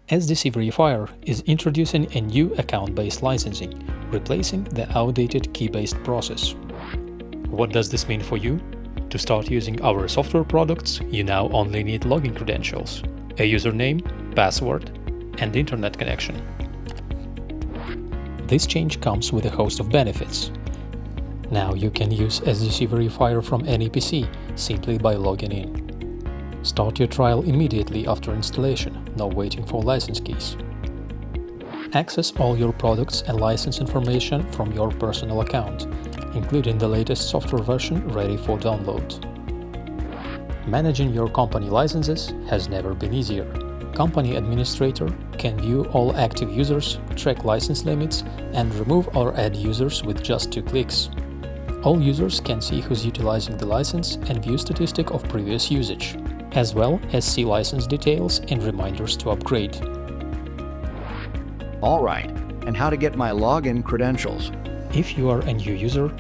SDC Verifier is introducing a new account-based licensing, replacing the outdated key-based process. What does this mean for you? To start using our software products, you now only need login credentials, a username, password, and internet connection. This change comes with a host of benefits. Now you can use SDC Verifier from any PC simply by logging in. Start your trial immediately after installation, no waiting for license keys. Access all your products and license information from your personal account, including the latest software version ready for download. Managing your company licenses has never been easier. Company Administrator can view all active users, track license limits, and remove or add users with just 2 clicks. All users can see who's utilizing the license and view statistic of previous usage, as well as see license details and reminders to upgrade. Alright, and how to get my login credentials? If you are a new user,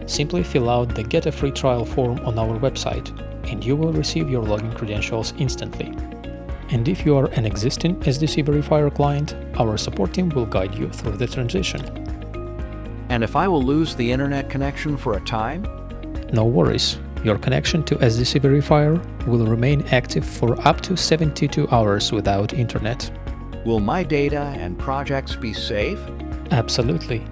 simply fill out the Get a Free Trial form on our website, and you will receive your login credentials instantly. And if you are an existing SDC Verifier client, our support team will guide you through the transition. And if I will lose the internet connection for a time? No worries, your connection to SDC Verifier will remain active for up to 72 hours without internet. Will my data and projects be safe? Absolutely.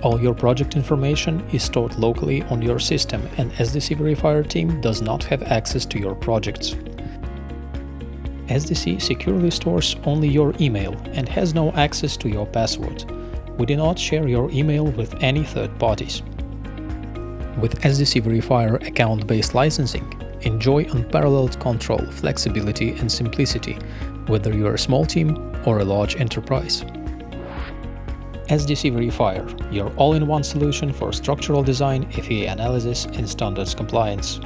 All your project information is stored locally on your system, and SDC Verifier team does not have access to your projects. SDC securely stores only your email and has no access to your password. We do not share your email with any third parties. With SDC Verifier account-based licensing, enjoy unparalleled control, flexibility, and simplicity, whether you are a small team or a large enterprise. SDC Verifier, your all-in-one solution for structural design, FEA analysis, and standards compliance.